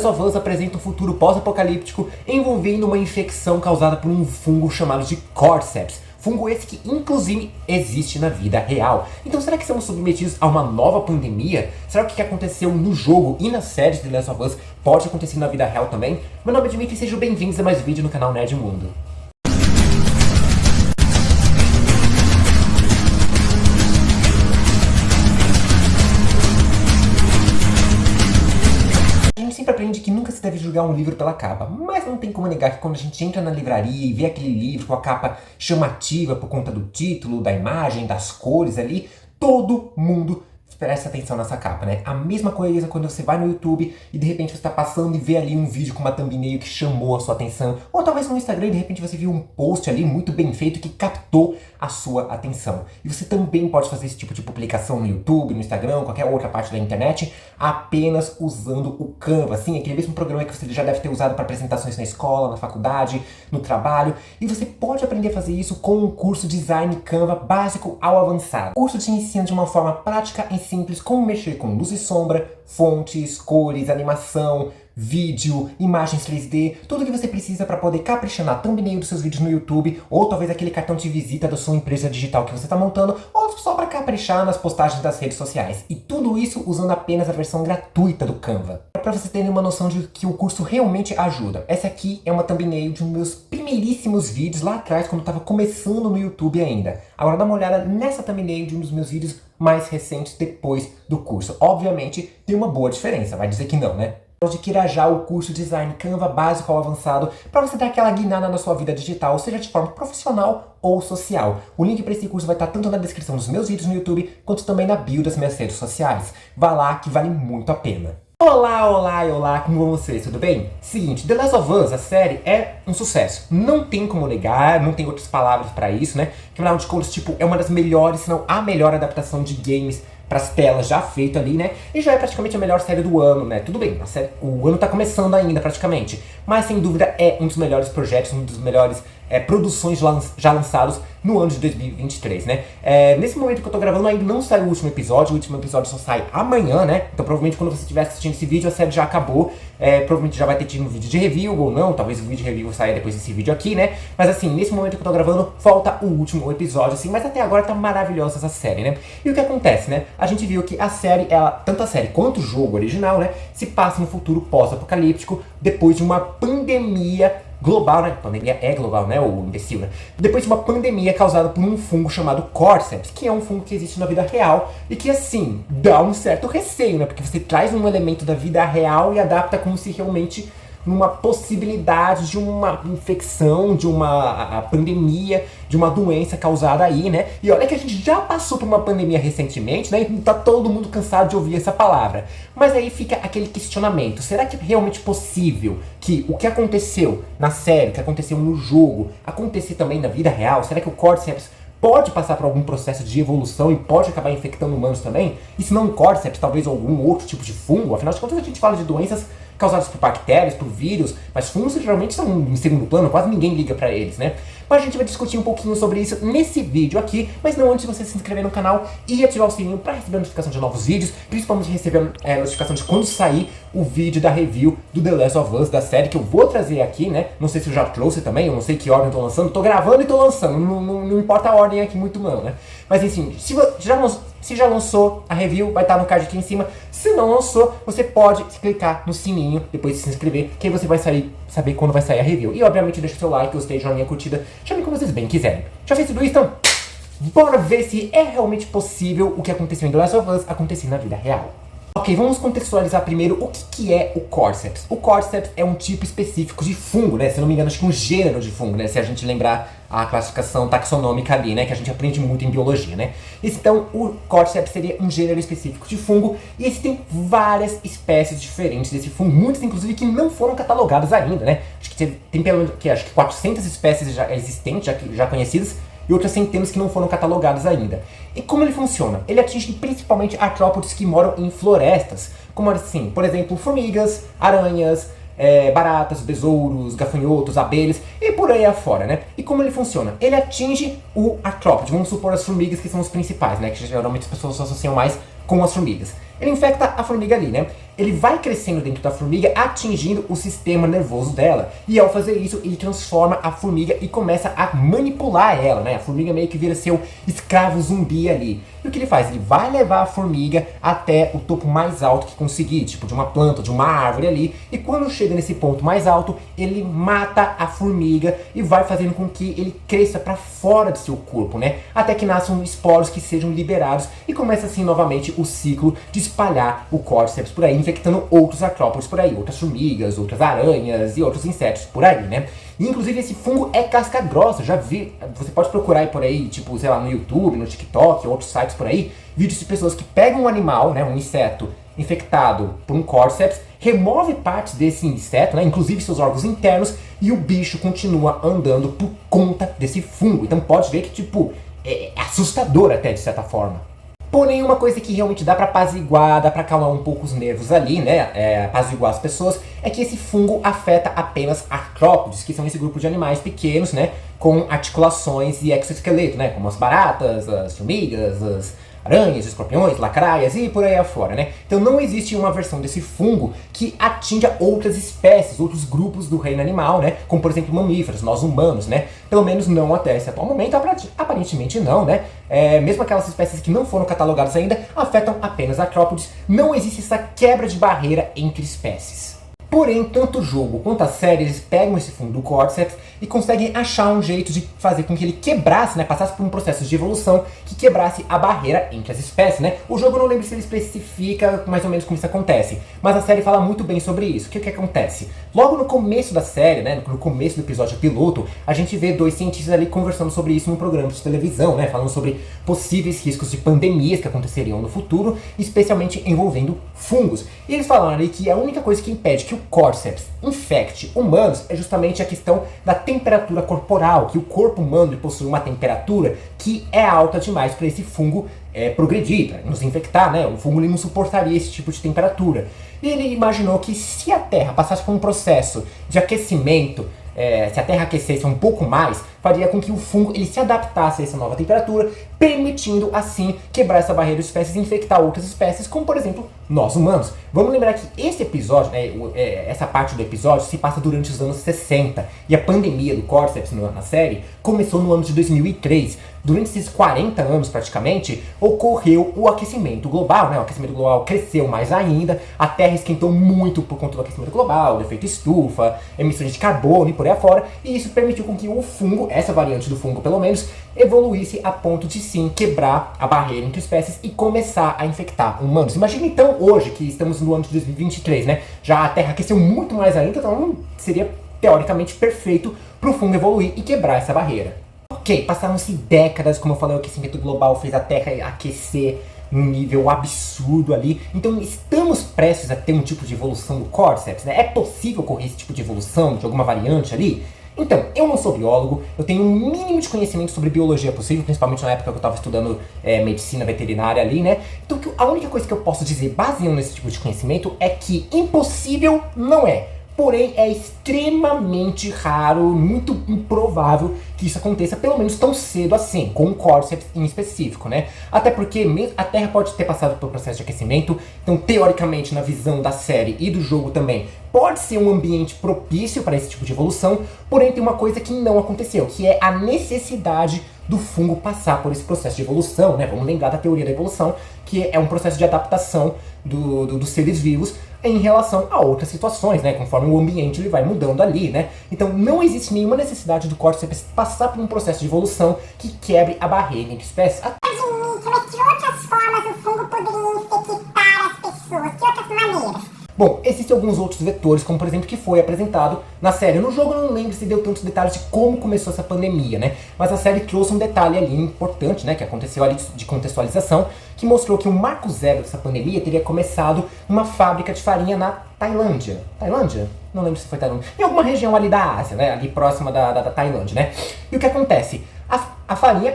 Last of Us apresenta um futuro pós-apocalíptico envolvendo uma infecção causada por um fungo chamado de Cordyceps. Fungo esse que, inclusive, existe na vida real. Então, será que somos submetidos a uma nova pandemia? Será que o que aconteceu no jogo e na série de The Last of Us pode acontecer na vida real também? Meu nome é Dimitri e sejam bem-vindos a mais um vídeo no canal Nerd Mundo. Sempre aprende que nunca se deve julgar um livro pela capa, mas não tem como negar que quando a gente entra na livraria e vê aquele livro com a capa chamativa por conta do título, da imagem, das cores ali, todo mundo presta atenção nessa capa, né? A mesma coisa quando você vai no YouTube e de repente você está passando e vê ali um vídeo com uma thumbnail que chamou a sua atenção, ou talvez no Instagram de repente você viu um post ali muito bem feito que captou a sua atenção. E você também pode fazer esse tipo de publicação no YouTube, no Instagram, qualquer outra parte da internet, apenas usando o Canva, assim, aquele mesmo programa que você já deve ter usado para apresentações na escola, na faculdade, no trabalho, e você pode aprender a fazer isso com um curso Design Canva básico ao avançado. O curso te ensina de uma forma prática e simples como mexer com luz e sombra, fontes, cores, animação, vídeo, imagens 3D, tudo que você precisa para poder caprichar na thumbnail dos seus vídeos no YouTube, ou talvez aquele cartão de visita da sua empresa digital que você está montando, ou só para caprichar nas postagens das redes sociais. E tudo isso usando apenas a versão gratuita do Canva. Para vocês terem uma noção de que o curso realmente ajuda. Essa aqui é uma thumbnail de um dos meus primeiríssimos vídeos lá atrás, quando eu estava começando no YouTube ainda. Agora dá uma olhada nessa thumbnail de um dos meus vídeos mais recentes depois do curso. Obviamente tem uma boa diferença, vai dizer que não, né? Adquira já o curso Design Canva básico ao avançado para você dar aquela guinada na sua vida digital, seja de forma profissional ou social. O link para esse curso vai estar tanto na descrição dos meus vídeos no YouTube, quanto também na bio das minhas redes sociais. Vá lá que vale muito a pena. Olá, como vão vocês? Tudo bem? Seguinte, The Last of Us, a série, é um sucesso. Não tem como negar, não tem outras palavras para isso, né? Que afinal de contas, tipo, é uma das melhores, se não a melhor adaptação de games para as telas já feita ali, né? E já é praticamente a melhor série do ano, né? Tudo bem, o ano tá começando ainda praticamente, mas sem dúvida é um dos melhores projetos, um dos melhores produções já lançados no ano de 2023, né? Nesse momento que eu tô gravando ainda não saiu o último episódio só sai amanhã, né? Então provavelmente quando você estiver assistindo esse vídeo a série já acabou, provavelmente já vai ter tido um vídeo de review ou não, talvez o vídeo de review saia depois desse vídeo aqui, né? Mas assim, nesse momento que eu tô gravando, falta o último episódio, assim, mas até agora tá maravilhosa essa série, né? E o que acontece, né? A gente viu que a série, tanto a série quanto o jogo original, né? Se passa no futuro pós-apocalíptico, depois de uma pandemia global, né? Pandemia é global, né? O imbecil, né? Depois de uma pandemia causada por um fungo chamado Cordyceps, que é um fungo que existe na vida real e que, assim, dá um certo receio, né? Porque você traz um elemento da vida real e adapta como se realmente numa possibilidade de uma infecção, de uma pandemia, de uma doença causada aí, né? E olha que a gente já passou por uma pandemia recentemente, né? E tá todo mundo cansado de ouvir essa palavra. Mas aí fica aquele questionamento, será que é realmente possível que o que aconteceu na série, o que aconteceu no jogo, acontecer também na vida real? Será que o Cordyceps pode passar por algum processo de evolução e pode acabar infectando humanos também? E se não o Cordyceps, talvez algum outro tipo de fungo? Afinal de contas a gente fala de doenças causados por bactérias, por vírus, mas fungos geralmente são em segundo plano, quase ninguém liga pra eles, né? Mas a gente vai discutir um pouquinho sobre isso nesse vídeo aqui, mas não antes de você se inscrever no canal e ativar o sininho para receber a notificação de novos vídeos, principalmente receber a notificação de quando sair o vídeo da review do The Last of Us, da série, que eu vou trazer aqui, né? Não sei se eu já trouxe também, eu não sei que ordem eu tô lançando, tô gravando e tô lançando, não importa a ordem aqui muito não, né? Mas enfim, se já lançou a review, vai estar no card aqui em cima. Se não lançou, você pode clicar no sininho depois de se inscrever, que aí você vai saber quando vai sair a review. E obviamente deixa o seu like, gostei, joinha, curtida, chame como vocês bem quiserem. Já fez tudo isso? Então, bora ver se é realmente possível o que aconteceu em The Last of Us acontecer na vida real. Ok, vamos contextualizar primeiro o que é o Cordyceps. O Cordyceps é um tipo específico de fungo, né? Se não me engano, acho que um gênero de fungo, né? Se a gente lembrar a classificação taxonômica ali, né? Que a gente aprende muito em biologia, né? Então, o Cordyceps seria um gênero específico de fungo e existem várias espécies diferentes desse fungo, muitas inclusive que não foram catalogadas ainda, né? Acho que tem pelo que acho que 400 espécies já existentes, já conhecidas, e outras centenas que não foram catalogadas ainda. E como ele funciona? Ele atinge principalmente artrópodes que moram em florestas, como assim, por exemplo, formigas, aranhas, baratas, besouros, gafanhotos, abelhas e por aí afora, né? E como ele funciona? Ele atinge o artrópode, vamos supor as formigas que são os principais, né? Que geralmente as pessoas associam mais com as formigas. Ele infecta a formiga ali, né? ele vai crescendo dentro da formiga, atingindo o sistema nervoso dela. E ao fazer isso, ele transforma a formiga e começa a manipular ela, né? A formiga meio que vira seu escravo zumbi ali. E o que ele faz? Ele vai levar a formiga até o topo mais alto que conseguir, tipo de uma planta, de uma árvore ali. E quando chega nesse ponto mais alto, ele mata a formiga e vai fazendo com que ele cresça para fora do seu corpo, né? Até que nasçam esporos que sejam liberados e começa assim novamente o ciclo de espalhar o Cordyceps por aí, infectando outros artrópodes por aí, outras formigas, outras aranhas e outros insetos por aí, né? E, inclusive esse fungo é casca grossa, já vi, você pode procurar aí por aí, tipo, sei lá, no YouTube, no TikTok, outros sites por aí, vídeos de pessoas que pegam um animal, né, um inseto infectado por um Cordyceps, remove partes desse inseto, né, inclusive seus órgãos internos, e o bicho continua andando por conta desse fungo. Então pode ver que, tipo, é assustador até de certa forma. Porém, uma coisa que realmente dá pra apaziguar, dá pra acalmar um pouco os nervos ali, né, apaziguar as pessoas, é que esse fungo afeta apenas artrópodes, que são esse grupo de animais pequenos, né, com articulações e exoesqueleto, né, como as baratas, as formigas, as aranhas, escorpiões, lacraias e por aí afora, né? Então não existe uma versão desse fungo que atinja outras espécies, outros grupos do reino animal, né? Como por exemplo mamíferos, nós humanos, né? Pelo menos não até esse atual momento, aparentemente não, né? Mesmo aquelas espécies que não foram catalogadas ainda, afetam apenas artrópodes. Não existe essa quebra de barreira entre espécies. Porém, tanto o jogo quanto a série, eles pegam esse fungo do Cordyceps e conseguem achar um jeito de fazer com que ele quebrasse, né, passasse por um processo de evolução que quebrasse a barreira entre as espécies, né? O jogo não lembro se ele especifica mais ou menos como isso acontece, mas a série fala muito bem sobre isso. O que acontece? Logo no começo da série, né, no começo do episódio piloto, a gente vê dois cientistas ali conversando sobre isso num programa de televisão, né, falando sobre possíveis riscos de pandemias que aconteceriam no futuro, especialmente envolvendo fungos. E eles falaram ali que a única coisa que impede que o Cordyceps infecte humanos é justamente a questão da temperatura corporal, que o corpo humano possui uma temperatura que é alta demais para esse fungo progredir, para nos infectar, né? O fungo ele não suportaria esse tipo de temperatura. E ele imaginou que se a Terra passasse por um processo de aquecimento, se a Terra aquecesse um pouco mais, faria com que o fungo ele se adaptasse a essa nova temperatura, permitindo assim quebrar essa barreira de espécies e infectar outras espécies, como por exemplo nós humanos. Vamos lembrar que esse episódio, essa parte do episódio se passa durante os anos 60 e a pandemia do Cordyceps na série começou no ano de 2003. Durante esses 40 anos praticamente ocorreu o aquecimento global, né? O aquecimento global cresceu mais ainda, a Terra esquentou muito por conta do aquecimento global, do efeito estufa, emissões de carbono e por aí afora, e isso permitiu com que o fungo, essa variante do fungo pelo menos, evoluísse a ponto de sim quebrar a barreira entre espécies e começar a infectar humanos. Imagina então hoje, que estamos no ano de 2023, né? Já a Terra aqueceu muito mais ainda, então seria teoricamente perfeito para o fungo evoluir e quebrar essa barreira. Ok, passaram-se décadas, como eu falei, o aquecimento global fez a Terra aquecer num nível absurdo ali. Então estamos prestes a ter um tipo de evolução do Cordyceps, né? É possível ocorrer esse tipo de evolução de alguma variante ali? Então, eu não sou biólogo, eu tenho um mínimo de conhecimento sobre biologia possível, principalmente na época que eu estava estudando medicina veterinária ali, né? Então a única coisa que eu posso dizer, baseando nesse tipo de conhecimento, é que impossível não é. Porém, é extremamente raro, muito improvável que isso aconteça, pelo menos tão cedo assim, com o Cordyceps em específico, né? Até porque a Terra pode ter passado pelo processo de aquecimento, então teoricamente, na visão da série e do jogo também, pode ser um ambiente propício para esse tipo de evolução, porém tem uma coisa que não aconteceu, que é a necessidade do fungo passar por esse processo de evolução, né? Vamos lembrar da teoria da evolução, que é um processo de adaptação dos seres vivos em relação a outras situações, né? Conforme o ambiente ele vai mudando ali, né? Então não existe nenhuma necessidade do Cordyceps passar por um processo de evolução que quebre a barreira entre espécies. Mas de outras formas o fungo poderia infectar as pessoas? Que outras maneiras? Bom, existem alguns outros vetores, como por exemplo que foi apresentado na série. No jogo eu não lembro se deu tantos detalhes de como começou essa pandemia, né? Mas a série trouxe um detalhe ali importante, né? Que aconteceu ali de contextualização, que mostrou que o marco zero dessa pandemia teria começado numa fábrica de farinha na Tailândia. Tailândia? Não lembro se foi Tailândia. Em alguma região ali da Ásia, né? Ali próxima da Tailândia, né? E o que acontece? A farinha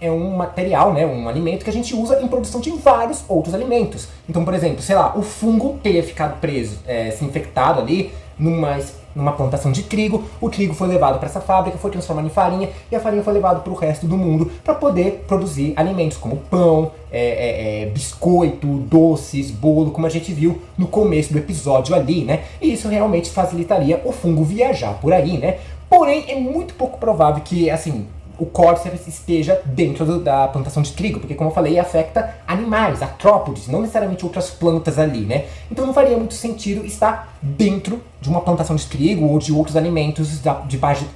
é um material, né, um alimento que a gente usa em produção de vários outros alimentos. Então, por exemplo, sei lá, o fungo teria ficado preso, se infectado ali numa numa plantação de trigo, o trigo foi levado para essa fábrica, foi transformado em farinha, e a farinha foi levada para o resto do mundo para poder produzir alimentos como pão, biscoito, doces, bolo, como a gente viu no começo do episódio ali, né? E isso realmente facilitaria o fungo viajar por aí, né? Porém, é muito pouco provável que, assim, o Cordyceps esteja dentro da plantação de trigo, porque, como eu falei, afeta animais, artrópodes, não necessariamente outras plantas ali, né? Então não faria muito sentido estar dentro de uma plantação de trigo ou de outros alimentos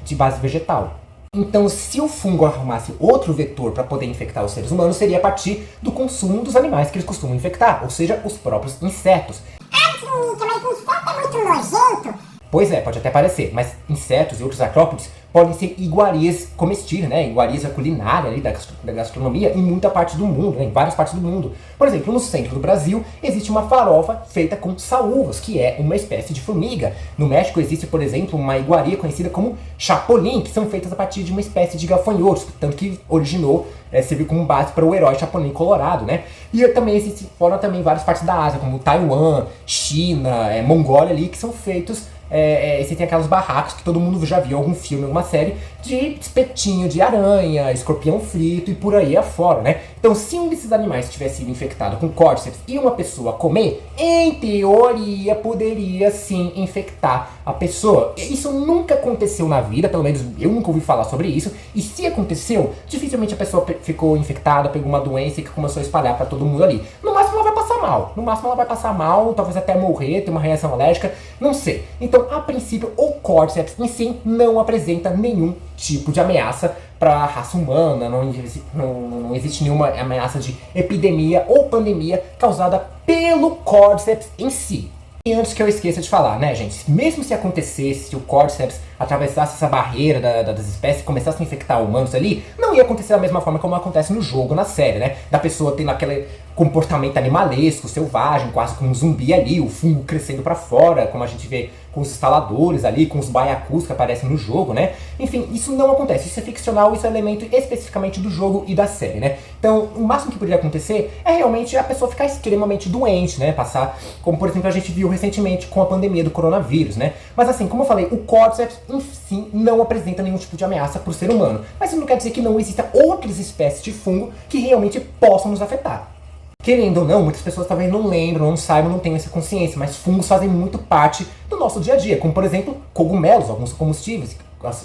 de base vegetal. Então, se o fungo arrumasse outro vetor para poder infectar os seres humanos, seria a partir do consumo dos animais que eles costumam infectar, ou seja, os próprios insetos. Ah, Tchunica, mas inseto é muito nojento. Pois é, pode até parecer, mas insetos e outros artrópodes podem ser iguarias comestíveis, né? Iguarias culinária ali da gastronomia em muita parte do mundo, né? Em várias partes do mundo. Por exemplo, no centro do Brasil existe uma farofa feita com saúvas, que é uma espécie de formiga. No México existe, por exemplo, uma iguaria conhecida como chapolim, que são feitas a partir de uma espécie de gafanhotos, tanto que originou, serviu como base para o herói Chapolin Colorado, né? E também existe fora também várias partes da Ásia, como Taiwan, China, Mongólia ali, que são feitos. Você tem aquelas barracas que todo mundo já viu em algum filme, alguma série, de espetinho de aranha, escorpião frito e por aí afora, né? Então, se um desses animais tivesse sido infectado com Cordyceps e uma pessoa comer, em teoria poderia sim infectar a pessoa. Isso nunca aconteceu na vida, pelo menos eu nunca ouvi falar sobre isso, e se aconteceu, dificilmente a pessoa ficou infectada, pegou uma doença e que começou a espalhar para todo mundo ali. No máximo ela vai passar mal, talvez até morrer, ter uma reação alérgica, não sei. Então, a princípio, o Cordyceps em si não apresenta nenhum tipo de ameaça para a raça humana, não existe nenhuma ameaça de epidemia ou pandemia causada pelo Cordyceps em si. E antes que eu esqueça de falar, né, gente, mesmo se acontecesse, se o Cordyceps atravessasse essa barreira das espécies e começasse a infectar humanos ali, não ia acontecer da mesma forma como acontece no jogo, na série, né? Da pessoa tendo aquele comportamento animalesco, selvagem, quase como um zumbi ali, o fungo crescendo pra fora, como a gente vê com os instaladores ali, com os baiacus que aparecem no jogo, né? Enfim, isso não acontece, isso é ficcional, isso é elemento especificamente do jogo e da série, né? Então, o máximo que poderia acontecer é realmente a pessoa ficar extremamente doente, né? Passar, como por exemplo a gente viu recentemente com a pandemia do coronavírus, né? Mas assim, como eu falei, o Cordyceps em si não apresenta nenhum tipo de ameaça para o ser humano. Mas isso não quer dizer que não existam outras espécies de fungo que realmente possam nos afetar. Querendo ou não, muitas pessoas talvez não lembram, não saibam, não tenham essa consciência, mas fungos fazem muito parte do nosso dia a dia, como por exemplo, cogumelos, alguns comestíveis.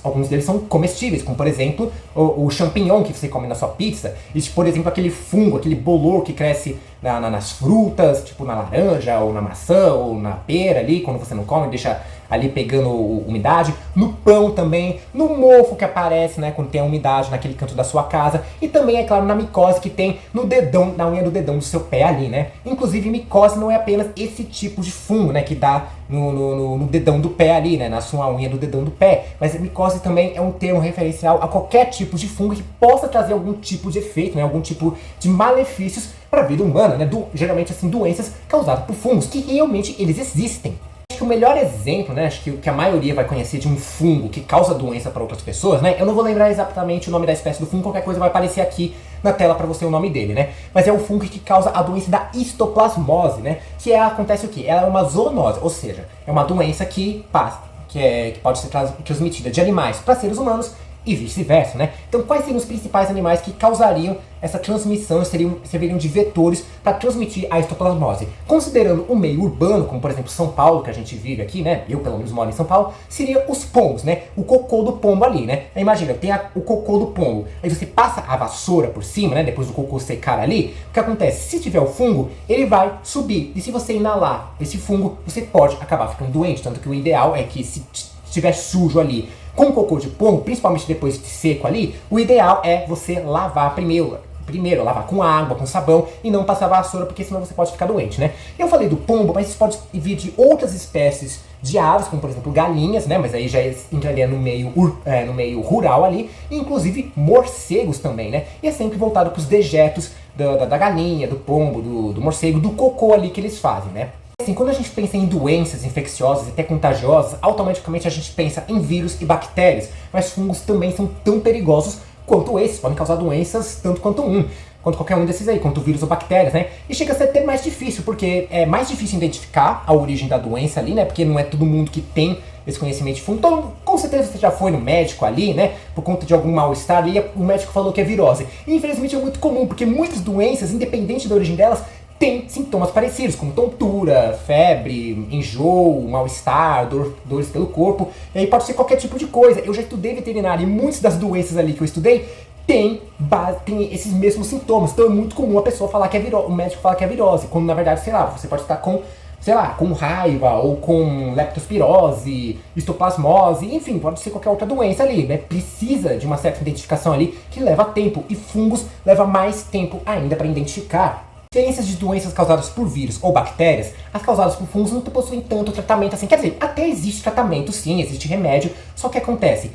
Alguns deles são comestíveis, como por exemplo o champignon que você come na sua pizza, e por exemplo aquele fungo, aquele bolor que cresce nas frutas, tipo na laranja, ou na maçã, ou na pera ali, quando você não come, deixa ali pegando umidade, no pão também, no mofo que aparece, né, quando tem a umidade naquele canto da sua casa, e também, é claro, na micose que tem no dedão, na unha do dedão do seu pé ali, né. Inclusive, micose não é apenas esse tipo de fungo, né, que dá no dedão do pé ali, né, na sua unha do dedão do pé, mas micose também é um termo referencial a qualquer tipo de fungo que possa trazer algum tipo de efeito, né, algum tipo de malefícios para a vida humana, né, geralmente assim, doenças causadas por fungos, que realmente eles existem. Acho que o melhor exemplo, né, acho que a maioria vai conhecer de um fungo que causa doença para outras pessoas, né, eu não vou lembrar exatamente o nome da espécie do fungo, qualquer coisa vai aparecer aqui na tela para você o nome dele, né, mas é o fungo que causa a doença da histoplasmose, né, que acontece o quê? Ela é uma zoonose, ou seja, é uma doença que pode ser transmitida de animais para seres humanos e vice-versa, né? Então, quais seriam os principais animais que causariam essa transmissão, serviriam de vetores para transmitir a histoplasmose? Considerando o meio urbano, como por exemplo São Paulo, que a gente vive aqui, né? Eu pelo menos moro em São Paulo, seria os pombos, né? O cocô do pombo ali, né? Aí, imagina, tem o cocô do pombo, aí você passa a vassoura por cima, né? Depois do cocô secar ali, o que acontece? Se tiver o fungo, ele vai subir, e se você inalar esse fungo, você pode acabar ficando doente, tanto que o ideal é que se estiver sujo ali com cocô de pombo, principalmente depois de seco ali, o ideal é você lavar primeiro lavar com água, com sabão e não passar vassoura, porque senão você pode ficar doente, né? Eu falei do pombo, mas isso pode vir de outras espécies de aves, como por exemplo galinhas, né? Mas aí já entraria no meio rural ali, e inclusive morcegos também, né? E é sempre voltado para os dejetos da galinha, do pombo, do morcego, do cocô ali que eles fazem, né? Assim, quando a gente pensa em doenças infecciosas e até contagiosas, automaticamente a gente pensa em vírus e bactérias, mas fungos também são tão perigosos quanto esses, podem causar doenças tanto quanto um. quanto qualquer um desses aí, quanto vírus ou bactérias, né? E chega a ser até mais difícil, porque é mais difícil identificar a origem da doença ali, né? Porque não é todo mundo que tem esse conhecimento de fundo. Então, com certeza você já foi no médico ali, né? Por conta de algum mal-estar ali, o médico falou que é virose. E infelizmente é muito comum, porque muitas doenças, independente da origem delas, têm sintomas parecidos, como tontura, febre, enjoo, mal-estar, dores pelo corpo. E aí pode ser qualquer tipo de coisa. Eu já estudei veterinária e muitas das doenças ali que eu estudei tem esses mesmos sintomas. Então é muito comum a pessoa falar que é virose, o médico falar que é virose, quando na verdade, sei lá, você pode estar com, sei lá, com raiva, ou com leptospirose, histoplasmose, enfim, pode ser qualquer outra doença ali, né? Precisa de uma certa identificação ali que leva tempo, e fungos leva mais tempo ainda para identificar. Diferenças de doenças causadas por vírus ou bactérias, as causadas por fungos não possuem tanto tratamento assim. Quer dizer, até existe tratamento sim, existe remédio, só que acontece,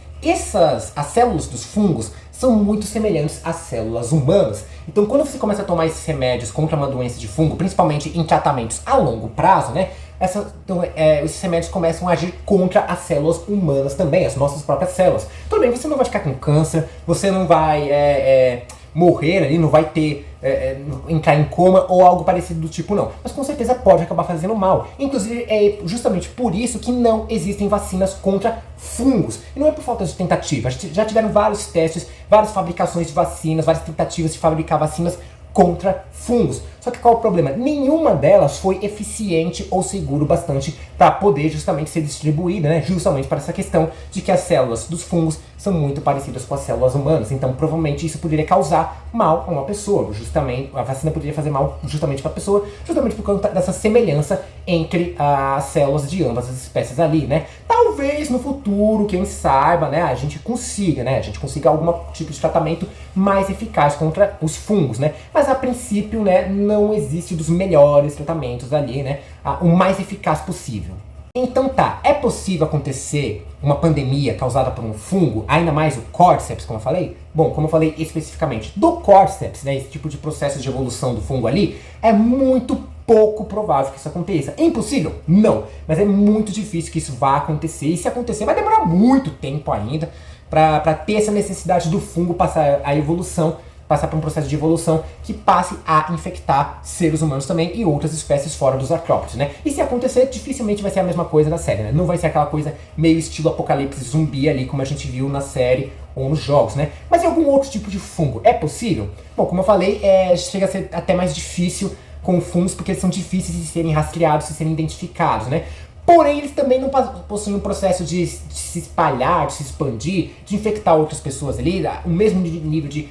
as células dos fungos são muito semelhantes às células humanas. Então quando você começa a tomar esses remédios contra uma doença de fungo, principalmente em tratamentos a longo prazo, né? Esses remédios começam a agir contra as células humanas também, as nossas próprias células. Tudo bem, você não vai ficar com câncer, você não vai morrer ali, não vai ter entrar em coma ou algo parecido do tipo não. Mas com certeza pode acabar fazendo mal. Inclusive é justamente por isso que não existem vacinas contra fungos. E não é por falta de tentativa. Já tiveram vários testes, várias fabricações de vacinas, várias tentativas de fabricar vacinas contra fungos. Só que qual é o problema? Nenhuma delas foi eficiente ou seguro bastante para poder justamente ser distribuída, né? Justamente para essa questão de que as células dos fungos são muito parecidas com as células humanas. Então provavelmente isso poderia causar mal a uma pessoa. Justamente, a vacina poderia fazer mal justamente para a pessoa, justamente por conta dessa semelhança entre as células de ambas as espécies ali, né? Talvez no futuro, quem saiba, né, a gente consiga algum tipo de tratamento mais eficaz contra os fungos, né? Mas a princípio, né, não existe dos melhores tratamentos ali, né? O mais eficaz possível. Então tá, é possível acontecer uma pandemia causada por um fungo, ainda mais o Cordyceps, como eu falei? Bom, como eu falei especificamente do Cordyceps, né, esse tipo de processo de evolução do fungo ali, é muito pouco provável que isso aconteça. É impossível? Não, mas é muito difícil que isso vá acontecer, e se acontecer vai demorar muito tempo ainda para ter essa necessidade do fungo passar por um processo de evolução que passe a infectar seres humanos também e outras espécies fora dos artrópodes, né? E se acontecer, dificilmente vai ser a mesma coisa na série, né? Não vai ser aquela coisa meio estilo apocalipse zumbi ali, como a gente viu na série ou nos jogos, né? Mas em algum outro tipo de fungo, é possível? Bom, como eu falei, chega a ser até mais difícil com fungos, porque eles são difíceis de serem rastreados, de serem identificados, né? Porém, eles também não possuem um processo de se espalhar, de se expandir, de infectar outras pessoas ali, o mesmo nível de...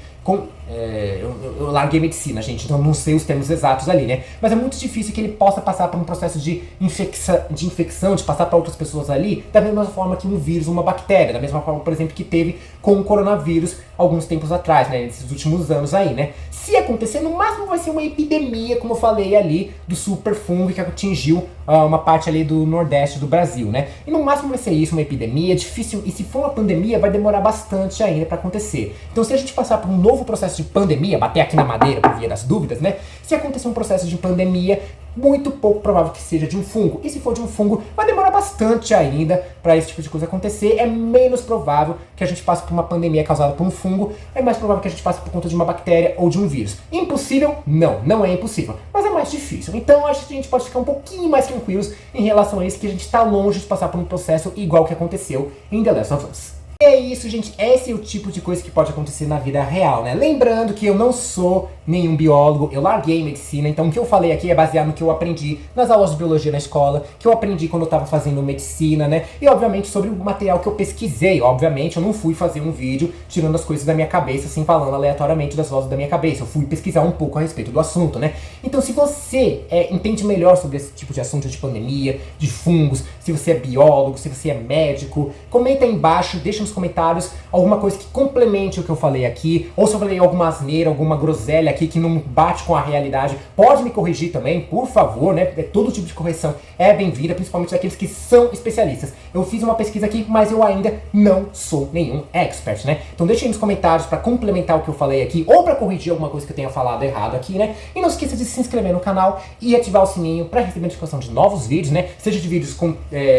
eu larguei medicina, gente, então não sei os termos exatos ali, né? Mas é muito difícil que ele possa passar por um processo de infecção, de passar para outras pessoas ali, da mesma forma que um vírus, uma bactéria, da mesma forma, por exemplo, que teve com o coronavírus alguns tempos atrás, né? Nesses últimos anos aí, né? Se acontecer, no máximo vai ser uma epidemia, como eu falei ali, do superfungo que atingiu uma parte ali do nordeste do Brasil, né? E no máximo vai ser isso, uma epidemia, difícil, e se for uma pandemia, vai demorar bastante ainda para acontecer. Então se a gente passar por um novo processo de pandemia, bater aqui na madeira por via das dúvidas, né? Se acontecer um processo de pandemia, muito pouco provável que seja de um fungo. E se for de um fungo, vai demorar bastante ainda para esse tipo de coisa acontecer. É menos provável que a gente passe por uma pandemia causada por um fungo. É mais provável que a gente passe por conta de uma bactéria ou de um vírus. Impossível? Não, não é impossível. Mas é mais difícil. Então acho que a gente pode ficar um pouquinho mais tranquilos em relação a isso, que a gente está longe de passar por um processo igual que aconteceu em The Last of Us. E é isso, gente. Esse é o tipo de coisa que pode acontecer na vida real, né? Lembrando que eu não sou nenhum biólogo, eu larguei medicina, então o que eu falei aqui é baseado no que eu aprendi nas aulas de biologia na escola, que eu aprendi quando eu tava fazendo medicina, né? E obviamente sobre o material que eu pesquisei. Obviamente eu não fui fazer um vídeo tirando as coisas da minha cabeça, assim, falando aleatoriamente das vozes da minha cabeça. Eu fui pesquisar um pouco a respeito do assunto, né? Então se você entende melhor sobre esse tipo de assunto de pandemia, de fungos, se você é biólogo, se você é médico, comenta aí embaixo, deixa nos comentários alguma coisa que complemente o que eu falei aqui, ou se eu falei alguma asneira, alguma groselha aqui que não bate com a realidade, pode me corrigir também, por favor, né? Todo tipo de correção é bem-vinda, principalmente daqueles que são especialistas. Eu fiz uma pesquisa aqui, mas eu ainda não sou nenhum expert, né? Então deixa aí nos comentários para complementar o que eu falei aqui, ou para corrigir alguma coisa que eu tenha falado errado aqui, né? E não esqueça de se inscrever no canal e ativar o sininho para receber notificação de novos vídeos, né? Seja de vídeos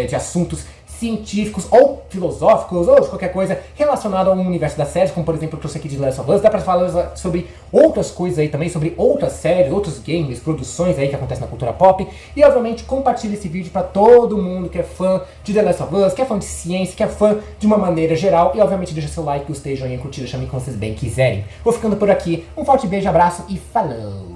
de assuntos científicos ou filosóficos ou de qualquer coisa relacionado ao universo das séries, como por exemplo eu trouxe aqui de Last of Us. Dá pra falar sobre outras coisas aí também, sobre outras séries, outros games, produções aí que acontecem na cultura pop. E obviamente compartilhe esse vídeo pra todo mundo que é fã de The Last of Us, que é fã de ciência, que é fã de uma maneira geral. E obviamente deixa seu like, gostei, joinha, curtida, chame como vocês bem quiserem. Vou ficando por aqui, um forte beijo, abraço e falou!